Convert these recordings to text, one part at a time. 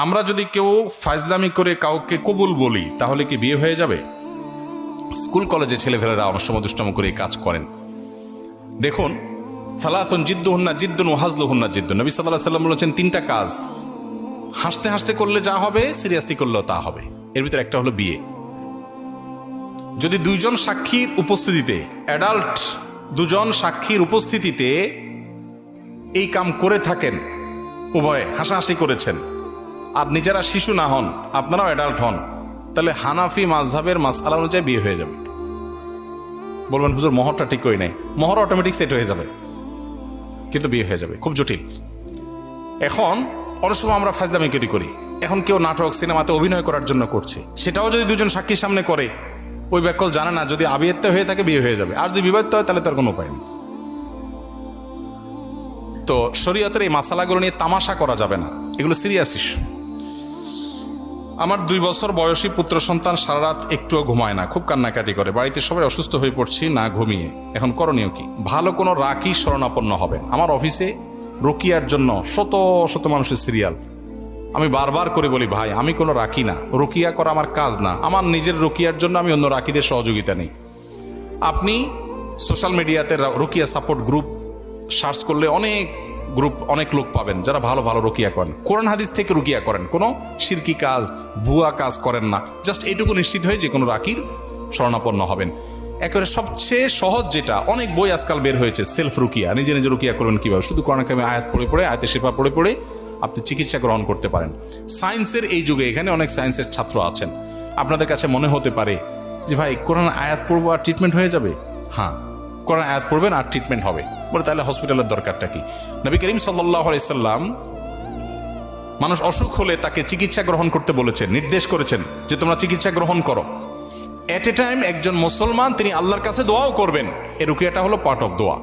আমরা যদি কেউ ফাজলামি করে কাউকে কবুল বলি তাহলে কি বিয়ে হয়ে যাবে? স্কুল কলেজে ছেলেফেলেরা অনেক সময় দুষ্টামি করে কাজ করেন। দেখুন, সালাতুন জিদ্দুহুন্না জিদ্দুন ওয়া হাজলুহুন্না জিদ্দুন। নবী সাল্লাল্লাহু আলাইহি ওয়াসাল্লাম বলেছেন তিনটা কাজ হাসতে হাসতে করলে যা হবে সিরিয়াসলি করলেও তা হবে। এর ভিতরে একটা হলো বিয়ে। যদি দুইজন সাক্ষীর উপস্থিতিতে, অ্যাডাল্ট দুজন সাক্ষীর উপস্থিতিতে এই কাম করে থাকেন, উভয়ে হাসাহাসি করেছেন, আর নিজেরা শিশু না হন, আপনারাও অ্যাডাল্ট হন, তাহলে হানাফি মাযহাবের মাসআলা অনুযায়ী বিয়ে হয়ে যাবে। বলবেন হুজুর মোহরটা ঠিক কই নাই। মোহর অটোমেটিক সেট হয়ে যাবে, কিন্তু বিয়ে হয়ে যাবে। খুব জটিল। এখন অনেক সময় আমরা ফাজলামি করি। এখন কেউ নাটক সিনেমাতে অভিনয় করার জন্য করছে, সেটাও যদি দুজন সাক্ষীর সামনে করে, ওই ব্যাকল জানে না, যদি আবিয়াত্ত হয়ে থাকে বিয়ে হয়ে যাবে, আর যদি বিবাহিত হয় তাহলে তার কোনো উপায় নেই। তো শরীয়তের এই মাসালাগুলো নিয়ে তামাশা করা যাবে না, এগুলো সিরিয়াস ইস্যু। আমার 2 বছর বয়সী পুত্র সন্তান সারা রাত একটুও ঘুমায় না, খুব কান্নাকাটি করে, বাড়িতে সবাই অসুস্থ হয়ে পড়ছি না ঘুমিয়ে। এখন করণীয় কি? ভালো কোনো রাকি শরণাপন্ন হবেন। আমার অফিসে রুকিয়ার জন্য শত শত মানুষের সিরিয়াল। আমি বারবার করে বলি, ভাই আমি কোনো রাকি না, রুকিয়া করা আমার কাজ না, আমার নিজের রুকিয়ার জন্য আমি অন্য রাকিদের সহযোগিতা নেই। আপনি সোশ্যাল মিডিয়াতে রুকিয়া সাপোর্ট গ্রুপ সার্চ করলে অনেক গ্রুপ, অনেক লোক পাবেন যারা ভালো ভালো রুকিয়া করেন, কোরআন হাদিস থেকে রুকিয়া করেন, কোনো শিরকি কাজ ভুয়া কাজ করেন না। জাস্ট এইটুকু নিশ্চিত হয়ে যে কোনো রাকির শরণাপন্ন হবেন। একেবারে সবচেয়ে সহজ যেটা, অনেক বই আজকাল বের হয়েছে, সেলফ রুকিয়া, নিজে নিজে রুকিয়া করবেন কিভাবে। শুধু কোরআন কারিমে আয়াত পড়ে আয়াতে শিফা পড়ে আপনি চিকিৎসা গ্রহণ করতে পারেন। সায়েন্সের এই যুগে এখানে অনেক সায়েন্সের ছাত্র আছেন, আপনাদের কাছে মনে হতে পারে যে ভাই কোরআন আয়াত পড়বো আর ট্রিটমেন্ট হয়ে যাবে। হ্যাঁ, কোরআন আয়াত পড়বেন আর ট্রিটমেন্ট হবে। বলে তাহলে হসপিটালের দরকারটা কি? নবী করিম সাল্লাল্লাহু আলাইহি সাল্লাম মানুষ অসুখ হলে তাকে চিকিৎসা গ্রহণ করতে বলেছেন, নির্দেশ করেছেন যে তোমরা চিকিৎসা গ্রহণ করো। এট এ টাইম একজন মুসলমান তিনি আল্লাহর কাছে দোয়াও করবেন। এই রুকিয়াটা হলো পার্ট অফ দোয়া।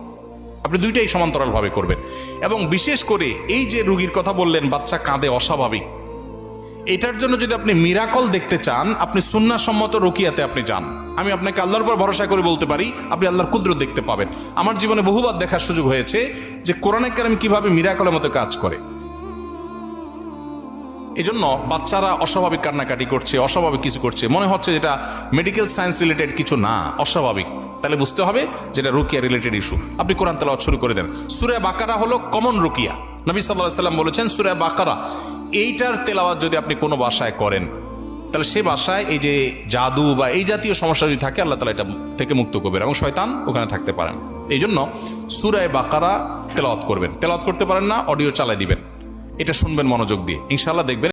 আপনি দুইটাই সমান্তরালভাবে করবেন। এবং বিশেষ করে এই যে রোগীর কথা বললেন, বাচ্চা কাঁদে অস্বাভাবিক, এটার জন্য যদি আপনি মিরাকল দেখতে চান, আপনি সুন্নাহসম্মত রুকিয়াতে আপনি যান। আমি আপনাকে আল্লাহর উপর ভরসা করে বলতে পারি আপনি আল্লাহর কুদরত দেখতে পাবেন। আমার জীবনে বহুবার দেখার সুযোগ হয়েছে যে কোরআনে কারিম কিভাবে মিরাকলের মতো কাজ করে। এজন্য বাচ্চারা অস্বাভাবিক কান্নাকাটি করছে, অস্বাভাবিক কিছু করছে, মনে হচ্ছে যেটা মেডিকেল সায়েন্স রিলেটেড কিছু না, অস্বাভাবিক, তাহলে বুঝতে হবে যেটা রুকিয়া রিলেটেড ইস্যু। আপনি কোরআন তেলাওয়াত শুরু করে দেন। সূরা বাকারা হলো কমন রুকিয়া। নবী সাল্লাল্লাহু আলাইহি সাল্লাম বলেছেন সূরা বাকারা, এইটার তেলাওয়াত যদি আপনি কোনো ভাষায় করেন, তাহলে সে ভাষায় এই যে জাদু বা এই জাতীয় সমস্যা যদি থাকে, আল্লাহ তাআলা এটা থেকে মুক্ত করবেন এবং শয়তান ওখানে থাকতে পারেন। এই জন্য সূরা বাকারা তেলাওয়াত করবেন। তেলাওয়াত করতে পারেন না, অডিও চালাই দিবেন, এটা শুনবেন মনোযোগ দিয়ে, ইনশাআল্লাহ দেখবেন